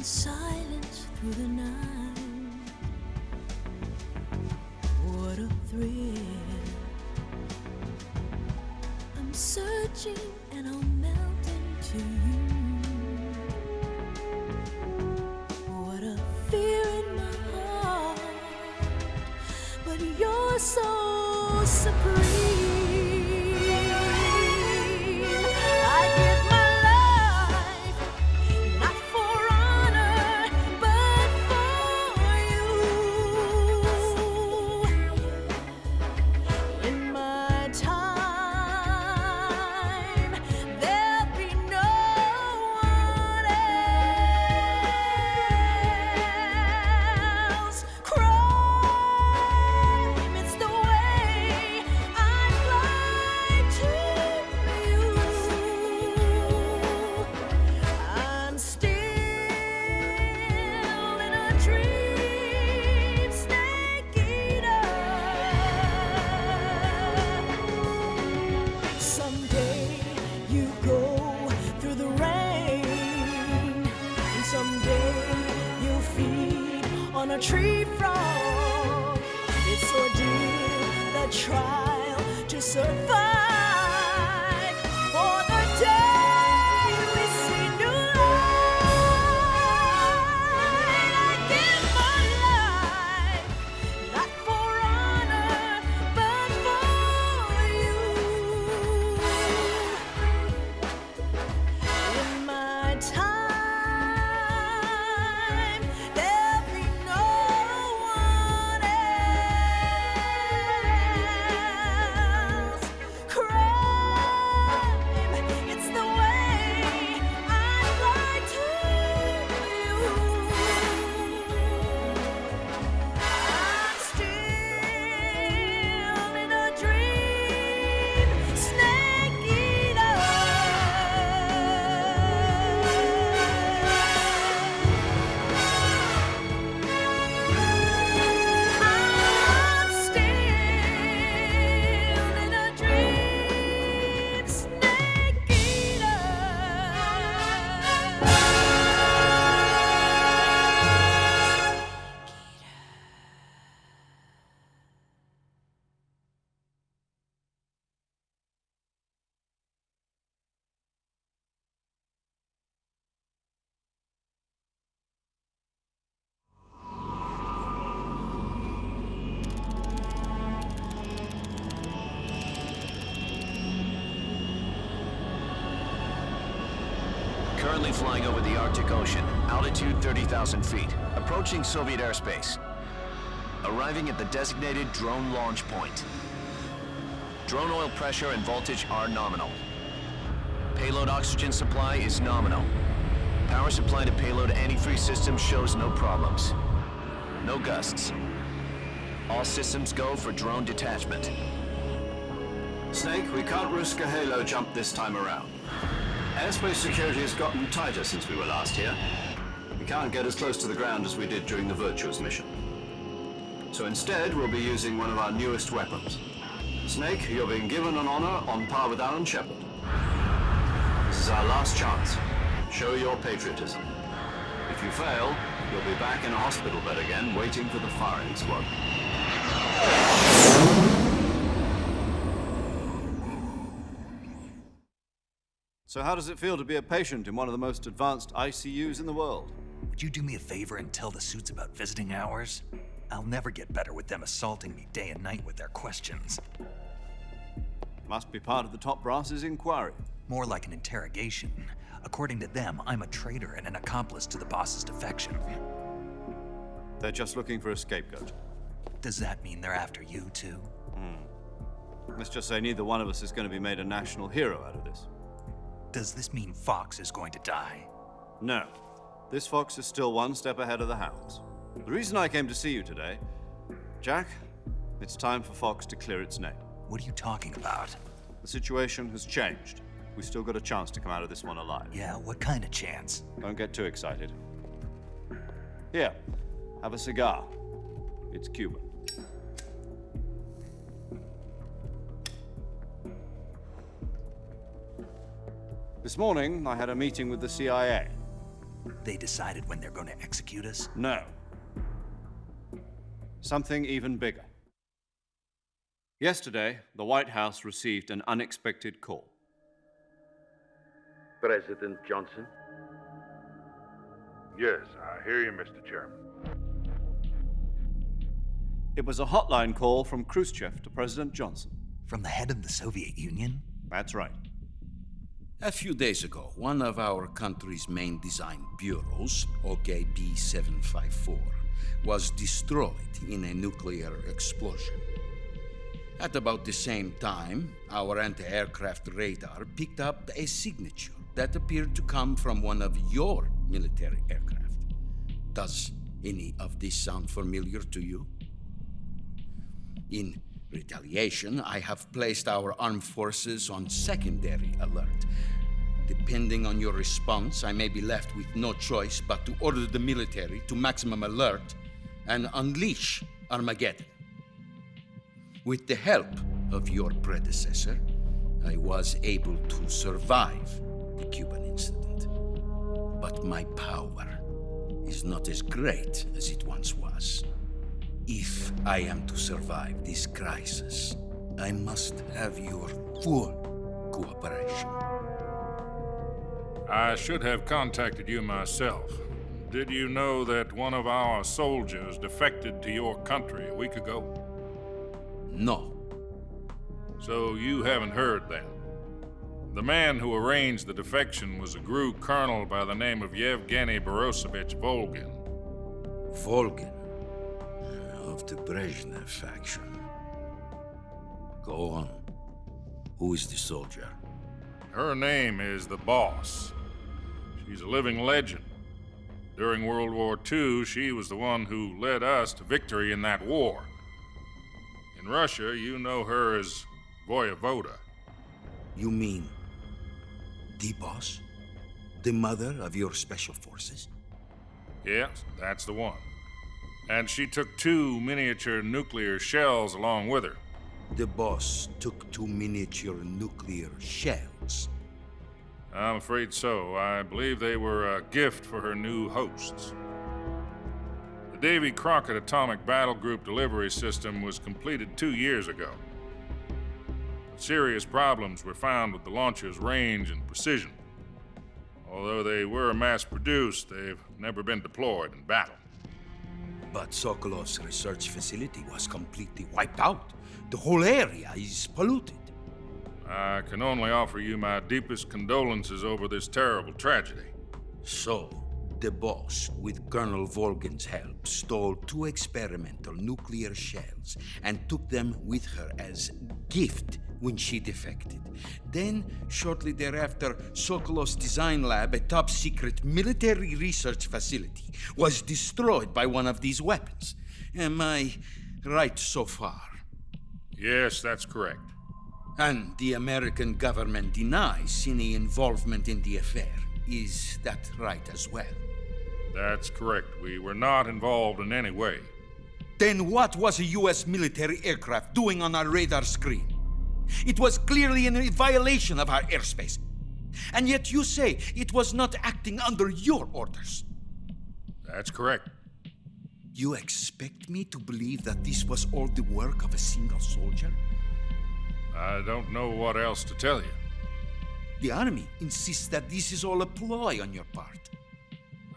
in silence through the night. What a thrill. I'm searching and I'll melt into you. What a fear in my heart, but you're so supreme. A tree frog, it's ordeal, the trial to survive. For the day we see new light, I give my life, not for honor, but for you. In my time, Currently flying over the Arctic Ocean, altitude 30,000 feet, approaching Soviet airspace. Arriving at the designated drone launch point. Drone oil pressure and voltage are nominal. Payload oxygen supply is nominal. Power supply to payload antifreeze system shows no problems. No gusts. All systems go for drone detachment. Snake, we can't risk a halo jump this time around. Airspace security has gotten tighter since we were last here. We can't get as close to the ground as we did during the Virtuous mission. So instead, we'll be using one of our newest weapons. Snake, you're being given an honor on par with Alan Shepard. This is our last chance. Show your patriotism. If you fail, you'll be back in a hospital bed again, waiting for the firing squad. So how does it feel to be a patient in one of the most advanced ICUs in the world? Would you do me a favor and tell the suits about visiting hours? I'll never get better with them assaulting me day and night with their questions. Must be part of the top brass's inquiry. More like an interrogation. According to them, I'm a traitor and an accomplice to the boss's defection. They're just looking for a scapegoat. Does that mean they're after you, too? Let's just say neither one of us is going to be made a national hero out of this. Does this mean Fox is going to die? No. This fox is still one step ahead of the hounds. The reason I came to see you today, Jack, it's time for Fox to clear its name. What are you talking about? The situation has changed. We've still got a chance to come out of this one alive. Yeah, what kind of chance? Don't get too excited. Here, have a cigar. It's Cuban. This morning, I had a meeting with the CIA. They decided when they're going to execute us? No. Something even bigger. Yesterday, the White House received an unexpected call. President Johnson? Yes, I hear you, Mr. Chairman. It was a hotline call from Khrushchev to President Johnson. From the head of the Soviet Union? That's right. A few days ago, one of our country's main design bureaus, OKB 754, was destroyed in a nuclear explosion. At about the same time, our anti-aircraft radar picked up a signature that appeared to come from one of your military aircraft. Does any of this sound familiar to you? In retaliation, I have placed our armed forces on secondary alert. Depending on your response, I may be left with no choice but to order the military to maximum alert and unleash Armageddon. With the help of your predecessor, I was able to survive the Cuban incident. But my power is not as great as it once was. If I am to survive this crisis, I must have your full cooperation. I should have contacted you myself. Did you know that one of our soldiers defected to your country a week ago? No. So you haven't heard then. The man who arranged the defection was a GRU colonel by the name of Yevgeny Borosovich Volgin. Volgin, of the Brezhnev faction. Go on. Who is the soldier? Her name is the Boss. She's a living legend. During World War II, she was the one who led us to victory in that war. In Russia, you know her as Voyevoda. You mean the boss? The mother of your special forces? Yes, that's the one. And she took 2 miniature nuclear shells along with her. The boss took 2 miniature nuclear shells. I'm afraid so. I believe they were a gift for her new hosts. The Davy Crockett Atomic Battle Group delivery system was completed 2 years ago. Serious problems were found with the launcher's range and precision. Although they were mass-produced, they've never been deployed in battle. But Sokolov's research facility was completely wiped out. The whole area is polluted. I can only offer you my deepest condolences over this terrible tragedy. So, the boss, with Colonel Volgin's help, stole 2 experimental nuclear shells and took them with her as gift when she defected. Then, shortly thereafter, Sokolov's design lab, a top-secret military research facility, was destroyed by one of these weapons. Am I right so far? Yes, that's correct. And the American government denies any involvement in the affair. Is that right as well? That's correct. We were not involved in any way. Then what was a U.S. military aircraft doing on our radar screen? It was clearly in violation of our airspace. And yet you say it was not acting under your orders. That's correct. You expect me to believe that this was all the work of a single soldier? I don't know what else to tell you. The army insists that this is all a ploy on your part.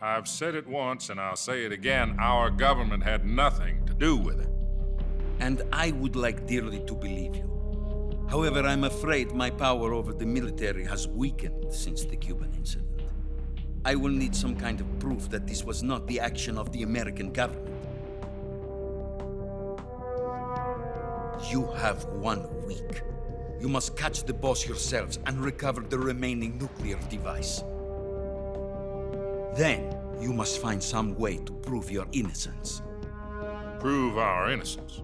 I've said it once and I'll say it again. Our government had nothing to do with it. And I would like dearly to believe you. However, I'm afraid my power over the military has weakened since the Cuban incident. I will need some kind of proof that this was not the action of the American government. You have 1 week. You must catch the boss yourselves and recover the remaining nuclear device. Then, you must find some way to prove your innocence. Prove our innocence.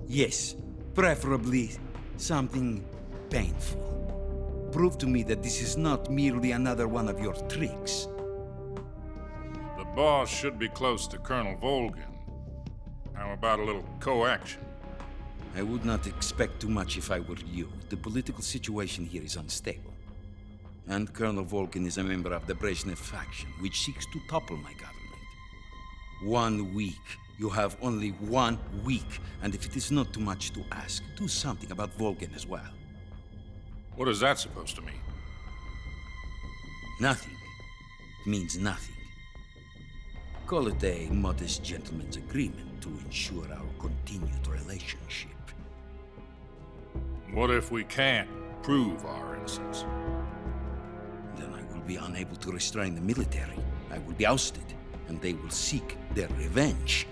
Yes, preferably something painful. Prove to me that this is not merely another one of your tricks. The boss should be close to Colonel Volgin. How about a little coaction? I would not expect too much if I were you. The political situation here is unstable. And Colonel Volkin is a member of the Brezhnev faction, which seeks to topple my government. 1 week. You have only 1 week. And if it is not too much to ask, do something about Volkin as well. What is that supposed to mean? Nothing. It means nothing. Call it a modest gentleman's agreement to ensure our continued relationship. What if we can't prove our innocence? Then I will be unable to restrain the military. I will be ousted, and they will seek their revenge.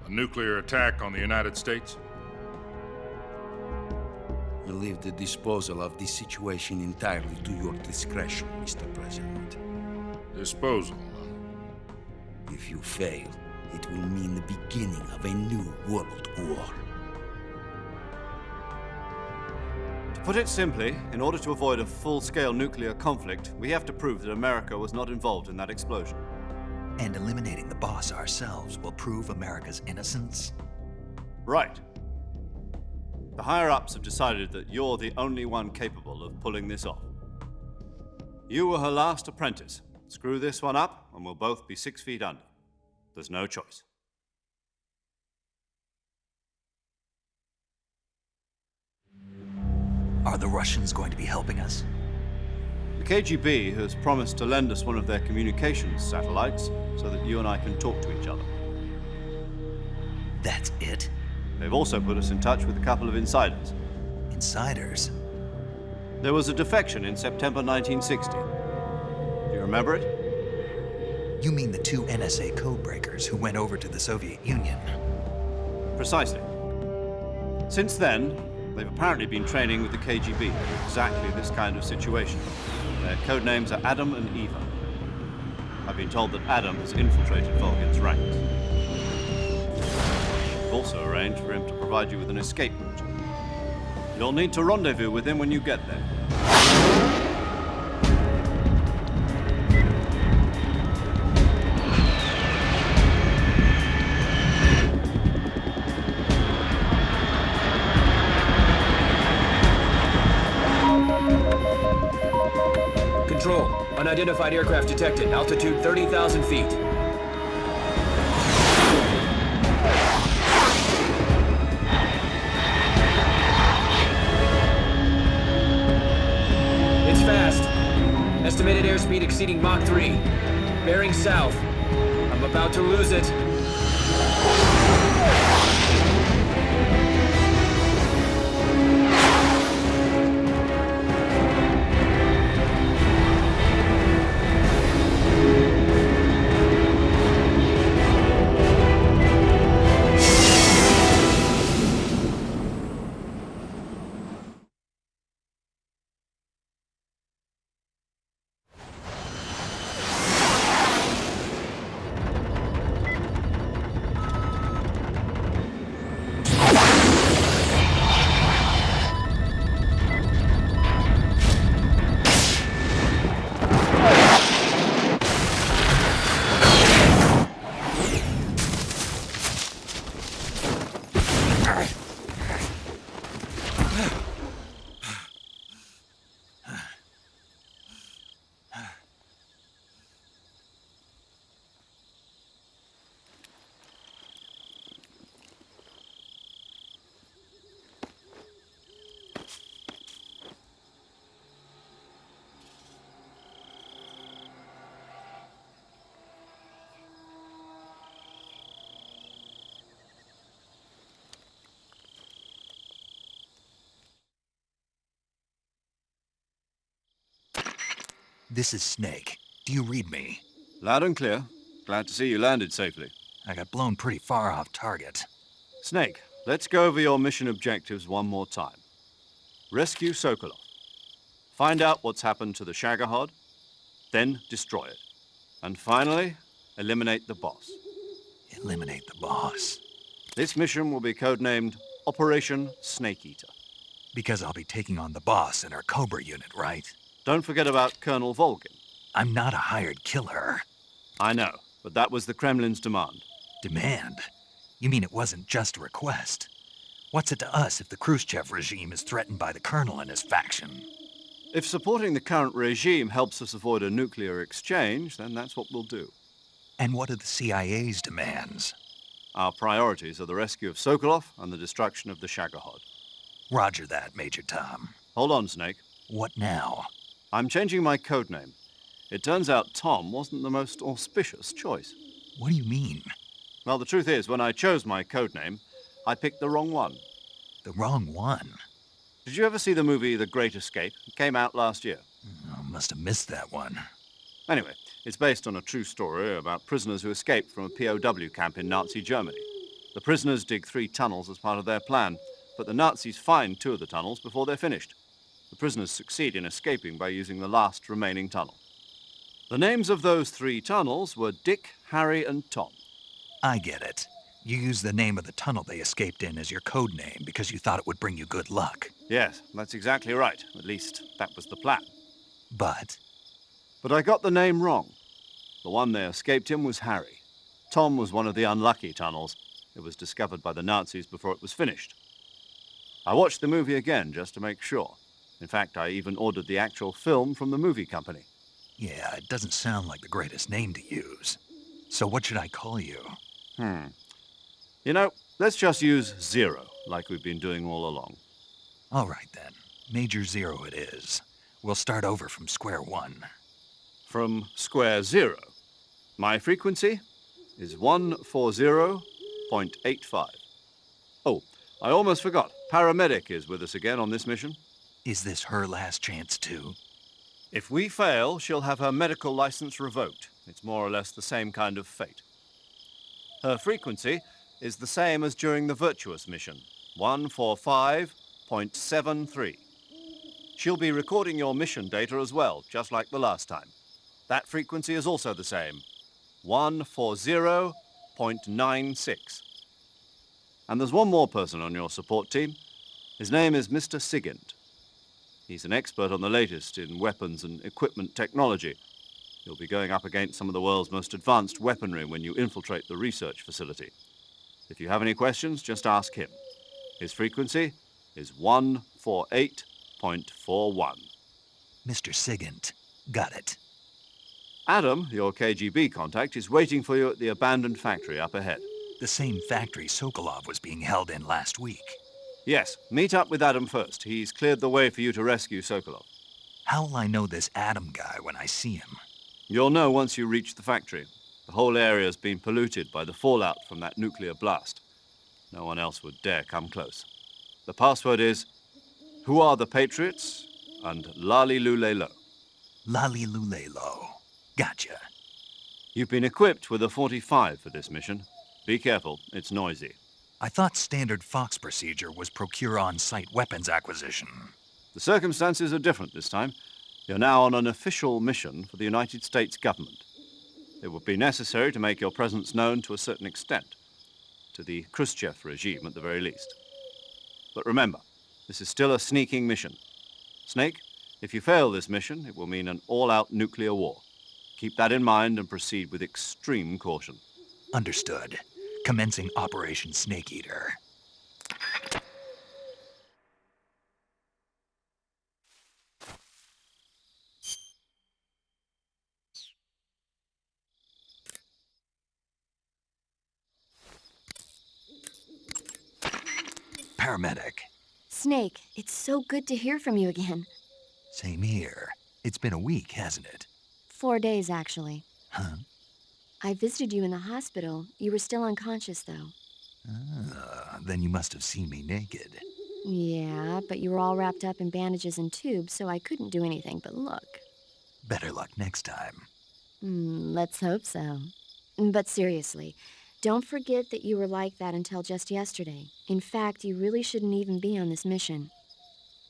A nuclear attack on the United States? I leave the disposal of this situation entirely to your discretion, Mr. President. Disposal, huh? If you fail, it will mean the beginning of a new world war. To put it simply, in order to avoid a full-scale nuclear conflict, we have to prove that America was not involved in that explosion. And eliminating the boss ourselves will prove America's innocence? Right. The higher-ups have decided that you're the only one capable of pulling this off. You were her last apprentice. Screw this one up, and we'll both be 6 feet under. There's no choice. Are the Russians going to be helping us? The KGB has promised to lend us one of their communications satellites so that you and I can talk to each other. That's it? They've also put us in touch with a couple of insiders. Insiders? There was a defection in September 1960. Do you remember it? You mean the 2 NSA codebreakers who went over to the Soviet Union? Precisely. Since then, they've apparently been training with the KGB for exactly this kind of situation. Their code names are Adam and Eva. I've been told that Adam has infiltrated Volgin's ranks. We've also arranged for him to provide you with an escape route. You'll need to rendezvous with him when you get there. Control. Unidentified aircraft detected. Altitude 30,000 feet. It's fast. Estimated airspeed exceeding Mach 3. Bearing south. I'm about to lose it. This is Snake. Do you read me? Loud and clear. Glad to see you landed safely. I got blown pretty far off target. Snake, let's go over your mission objectives one more time. Rescue Sokolov. Find out what's happened to the Shagohod, then destroy it. And finally, eliminate the boss. Eliminate the boss. This mission will be codenamed Operation Snake Eater. Because I'll be taking on the boss in our Cobra unit, right? Don't forget about Colonel Volkin. I'm not a hired killer. I know, but that was the Kremlin's demand. Demand? You mean it wasn't just a request? What's it to us if the Khrushchev regime is threatened by the Colonel and his faction? If supporting the current regime helps us avoid a nuclear exchange, then that's what we'll do. And what are the CIA's demands? Our priorities are the rescue of Sokolov and the destruction of the Shagohod. Roger that, Major Tom. Hold on, Snake. What now? I'm changing my codename. It turns out Tom wasn't the most auspicious choice. What do you mean? Well, the truth is, when I chose my codename, I picked the wrong one. The wrong one? Did you ever see the movie The Great Escape? It came out last year. Oh, must have missed that one. Anyway, it's based on a true story about prisoners who escaped from a POW camp in Nazi Germany. The prisoners dig 3 tunnels as part of their plan, but the Nazis find 2 of the tunnels before they're finished. The prisoners succeed in escaping by using the last remaining tunnel. The names of those 3 tunnels were Dick, Harry, and Tom. I get it. You used the name of the tunnel they escaped in as your code name because you thought it would bring you good luck. Yes, that's exactly right. At least, that was the plan. But But I got the name wrong. The one they escaped in was Harry. Tom was one of the unlucky tunnels. It was discovered by the Nazis before it was finished. I watched the movie again just to make sure. In fact, I even ordered the actual film from the movie company. yeah, it doesn't sound like the greatest name to use. So what should I call you? You know, let's just use Zero, like we've been doing all along. All right then. Major Zero it is. We'll start over from square one. From square 0. My frequency is 140.85. Oh, I almost forgot. Paramedic is with us again on this mission. Is this her last chance too? If we fail, she'll have her medical license revoked. It's more or less the same kind of fate. Her frequency is the same as during the Virtuous mission, 145.73. She'll be recording your mission data as well, just like the last time. That frequency is also the same, 140.96. And there's one more person on your support team. His name is Mr. Sigint. He's an expert on the latest in weapons and equipment technology. You'll be going up against some of the world's most advanced weaponry when you infiltrate the research facility. If you have any questions, just ask him. His frequency is 148.41. Mr. Sigint. Got it. Adam, your KGB contact, is waiting for you at the abandoned factory up ahead. The same factory Sokolov was being held in last week. Yes, meet up with Adam first. He's cleared the way for you to rescue Sokolov. How will I know this Adam guy when I see him? You'll know once you reach the factory. The whole area's been polluted by the fallout from that nuclear blast. No one else would dare come close. The password is, "Who are the Patriots?" and "Lali Lule Lo." Lali Lulelo. Gotcha. You've been equipped with a 45 for this mission. Be careful, it's noisy. I thought standard Fox procedure was procure on-site weapons acquisition. The circumstances are different this time. You're now on an official mission for the United States government. It would be necessary to make your presence known to a certain extent, to the Khrushchev regime at the very least. But remember, this is still a sneaking mission. Snake, if you fail this mission, it will mean an all-out nuclear war. Keep that in mind and proceed with extreme caution. Understood. Commencing Operation Snake Eater. Paramedic. Snake, it's so good to hear from you again. Same here. It's been a week, hasn't it? 4 days, actually. Huh? I visited you in the hospital. You were still unconscious, though. Then you must have seen me naked. Yeah, but you were all wrapped up in bandages and tubes, so I couldn't do anything but look. Better luck next time. Let's hope so. But seriously, don't forget that you were like that until just yesterday. In fact, you really shouldn't even be on this mission.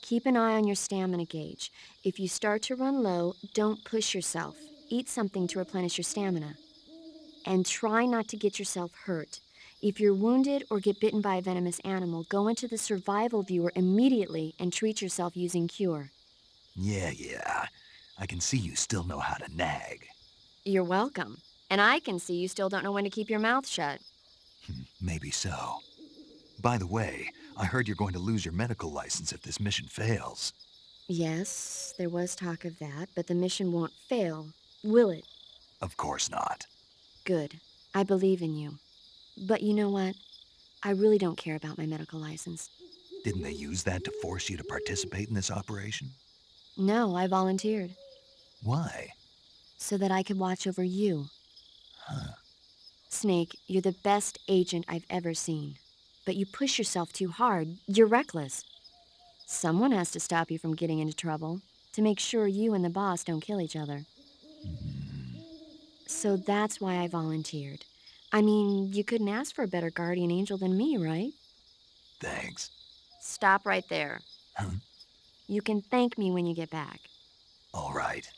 Keep an eye on your stamina gauge. If you start to run low, don't push yourself. Eat something to replenish your stamina. And try not to get yourself hurt. If you're wounded or get bitten by a venomous animal, go into the survival viewer immediately and treat yourself using Cure. Yeah. I can see you still know how to nag. You're welcome. And I can see you still don't know when to keep your mouth shut. Maybe so. By the way, I heard you're going to lose your medical license if this mission fails. Yes, there was talk of that, but the mission won't fail, will it? Of course not. Good. I believe in you. But you know what? I really don't care about my medical license. Didn't they use that to force you to participate in this operation? No, I volunteered. Why? So that I could watch over you. Snake, you're the best agent I've ever seen. But you push yourself too hard. You're reckless. Someone has to stop you from getting into trouble, to make sure you and the boss don't kill each other. So that's why I volunteered. I mean, you couldn't ask for a better guardian angel than me, right? Thanks. Stop right there. Huh? You can thank me when you get back. All right.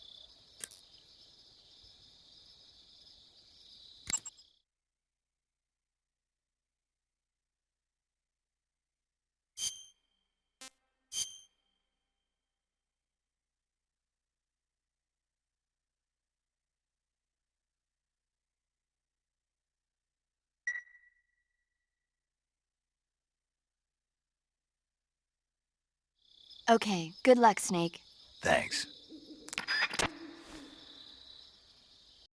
Okay, good luck, Snake. Thanks.